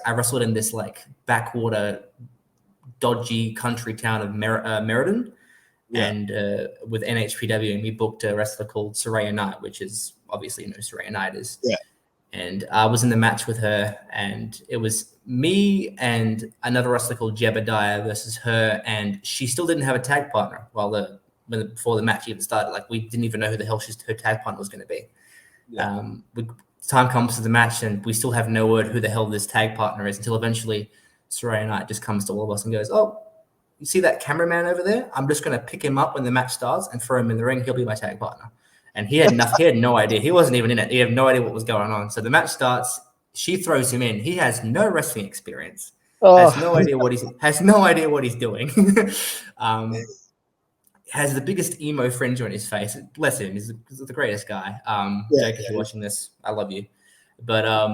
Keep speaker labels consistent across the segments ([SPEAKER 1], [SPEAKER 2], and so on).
[SPEAKER 1] I wrestled in this like backwater, dodgy country town of Meriden, and with NHPW, and we booked a wrestler called Saraya Knight, which is obviously Saraya Knight is.
[SPEAKER 2] Yeah.
[SPEAKER 1] And I was in the match with her, and it was me and another wrestler called Jebediah versus her, and she still didn't have a tag partner before the match even started. Like, we didn't even know who the hell her tag partner was going to be.
[SPEAKER 2] Yeah.
[SPEAKER 1] Time comes to the match, and we still have no word who the hell this tag partner is until eventually Saraya Knight just comes to all of us and goes, "Oh, you see that cameraman over there? I'm just going to pick him up when the match starts and throw him in the ring. He'll be my tag partner." And he had no idea. He wasn't even in it. He had no idea what was going on. So the match starts. She throws him in. He has no wrestling experience. Has no idea what he's doing. Has the biggest emo fringe on his face. Bless him. He's the greatest guy. Jake, if you're watching this, I love you. But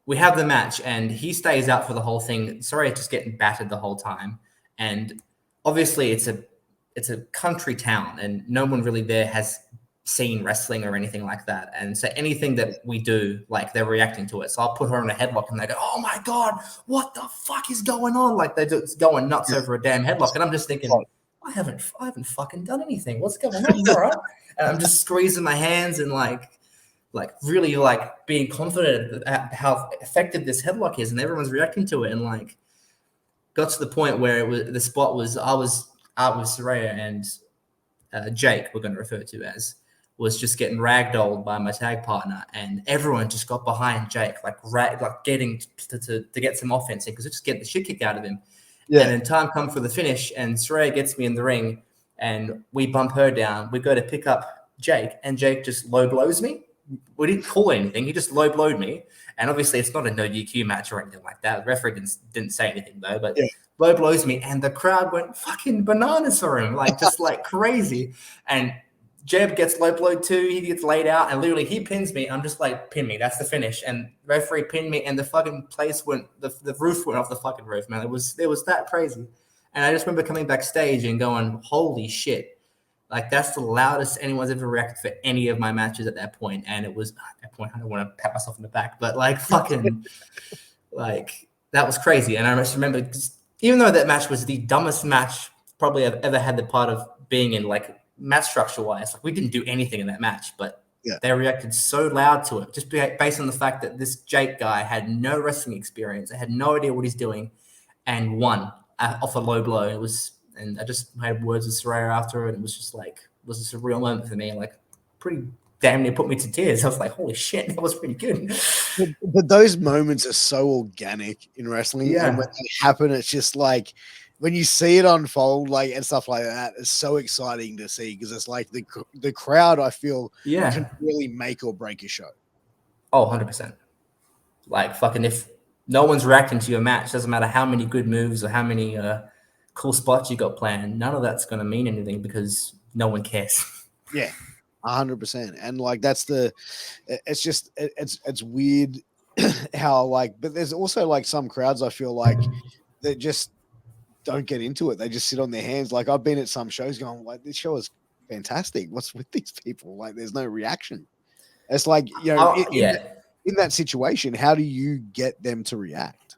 [SPEAKER 1] we have the match, and he stays out for the whole thing. Sorry, just getting battered the whole time. And obviously, it's a country town, and no one really there has seen wrestling or anything like that. And so anything that we do, like, they're reacting to it. So I'll put her in a headlock, and they go, "Oh my God, what the fuck is going on?" Like, they're just going nuts over a damn headlock. And I'm just thinking, I haven't fucking done anything. What's going on? All right. And I'm just squeezing my hands and like really like being confident at how effective this headlock is, and everyone's reacting to it. And like, got to the point where I was Saraya, and Jake, we're going to refer to as, was just getting ragdolled by my tag partner, and everyone just got behind Jake, like getting to get some offense in, because it's just getting the shit kicked out of him. Yeah. And then time comes for the finish, and Saraya gets me in the ring, and we bump her down. We go to pick up Jake, and Jake just low blows me. We didn't call anything. He just low blowed me. And obviously it's not a no DQ match or anything like that. The referee didn't say anything though, but low blows me, and the crowd went fucking bananas for him, like just like crazy. And Jeb gets low blowed too. He gets laid out, and literally he pins me. I'm just like, pin me. That's the finish. And referee pinned me, and the fucking place went, the roof went off the fucking roof, man. It was that crazy. And I just remember coming backstage and going, holy shit. Like, that's the loudest anyone's ever reacted for any of my matches at that point. And it was, at that point, I don't want to pat myself in the back, but like fucking, like, that was crazy. And I just remember, even though that match was the dumbest match probably I've ever had the part of being in, like, match structure wise, like, we didn't do anything in that match, but they reacted so loud to it, just based on the fact that this Jake guy had no wrestling experience, had no idea what he's doing, and won off a low blow. It was, and I just had words with Saraya after it, and it was just like, it was a surreal moment for me, like, pretty damn near put me to tears. I was like, holy shit, that was pretty good.
[SPEAKER 2] But those moments are so organic in wrestling, and when they happen, it's just like, when you see it unfold, like, and stuff like that, it's so exciting to see, because it's like the crowd, I feel, can really make or break a show.
[SPEAKER 1] Oh, 100%. Like, fucking, if no one's reacting to your match, doesn't matter how many good moves or how many cool spots you got planned, none of that's going to mean anything, because no one cares.
[SPEAKER 2] Yeah, 100%. And like, it's weird how, like, but there's also like some crowds, I feel like, that just don't get into it. They just sit on their hands. Like, I've been at some shows going, like, this show is fantastic. What's with these people? Like, there's no reaction. It's like, you know, in that situation, how do you get them to react?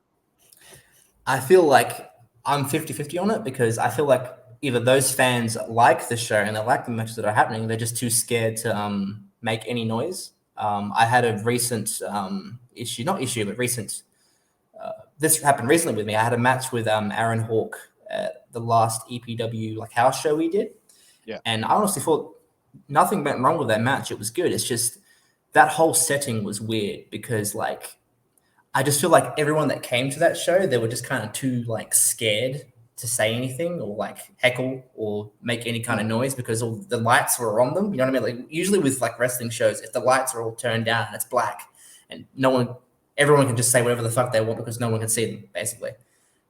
[SPEAKER 1] I feel like I'm 50-50 on it, because I feel like either those fans like the show and they like the matches that are happening, they're just too scared to make any noise. I had a recent this happened recently with me. I had a match with Aaron Hawk at the last EPW like house show we did.
[SPEAKER 2] Yeah.
[SPEAKER 1] And I honestly thought nothing went wrong with that match. It was good. It's just that whole setting was weird, because like, I just feel like everyone that came to that show, they were just kind of too like scared to say anything or like heckle or make any kind of noise, because all the lights were on them. You know what I mean? Like, usually with like wrestling shows, if the lights are all turned down and it's black, and everyone can just say whatever the fuck they want, because no one can see them, basically.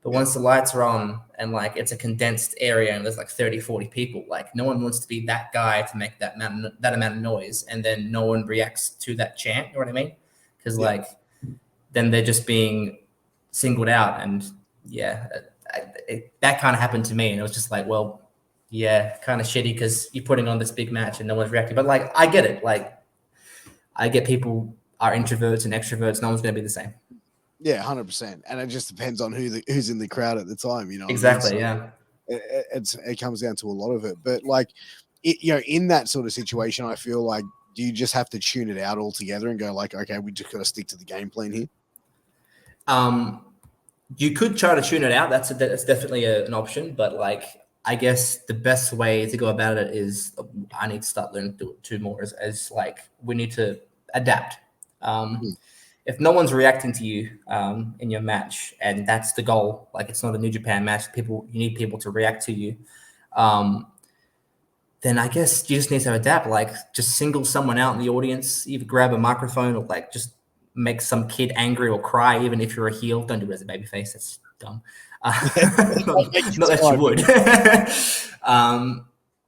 [SPEAKER 1] But once the lights are on and like it's a condensed area and there's like 30, 40 people, like, no one wants to be that guy to make that amount of noise, and then no one reacts to that chant. You know what I mean? Because like, then they're just being singled out. And that kind of happened to me, and it was just like, well, kind of shitty, because you're putting on this big match and no one's reacting. But like, I get it. Like, I get people are introverts and extroverts. No one's going to be the same.
[SPEAKER 2] Yeah, 100%. And it just depends on who's in the crowd at the time, you know.
[SPEAKER 1] Exactly.
[SPEAKER 2] I mean? So it comes down to a lot of it. But like, in that sort of situation, I feel like, do you just have to tune it out altogether and go like, okay, we just got to stick to the game plan here?
[SPEAKER 1] You could try to tune it out. That's definitely an option. But like, I guess the best way to go about it is I need to start learning to do it too more. As like we need to adapt. If no one's reacting to you in your match, and that's the goal, like it's not a New Japan match, you need people to react to you. Then I guess you just need to adapt. Like just single someone out in the audience, either grab a microphone or like just make some kid angry or cry, even if you're a heel. Don't do it as a babyface. That's dumb. Not that you would.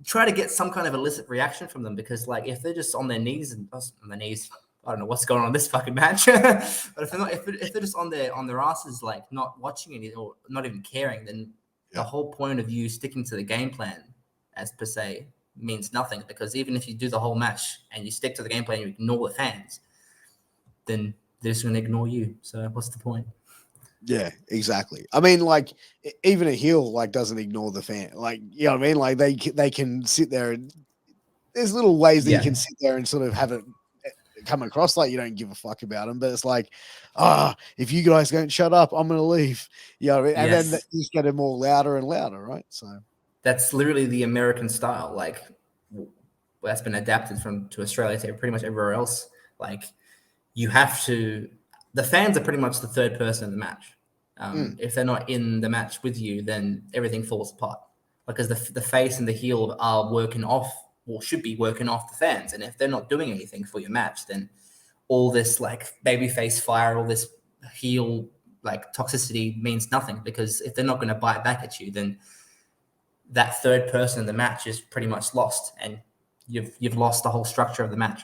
[SPEAKER 1] Try to get some kind of illicit reaction from them, because like if they're just on their knees, I don't know what's going on in this fucking match. But if they're just on their asses, like not watching anything or not even caring, then the whole point of you sticking to the game plan, as per se, means nothing. Because even if you do the whole match and you stick to the game plan, you ignore the fans, then they're just going to ignore you. So what's the point?
[SPEAKER 2] Yeah, exactly. I mean, like even a heel like doesn't ignore the fan. Like, you know what I mean? Like they can sit there and there's little ways that you can sit there and sort of have it come across like you don't give a fuck about them, but it's like, if you guys don't shut up, I'm gonna leave. You know what I mean? And then you just get it more louder and louder, right? So
[SPEAKER 1] that's literally the American style. Like that's been adapted to Australia to pretty much everywhere else. Like you have to. The fans are pretty much the third person in the match. If they're not in the match with you, then everything falls apart. Because the face and the heel are working off, or should be working off the fans. And if they're not doing anything for your match, then all this like babyface fire, all this heel like toxicity means nothing. Because if they're not going to bite back at you, then that third person in the match is pretty much lost, and you've lost the whole structure of the match.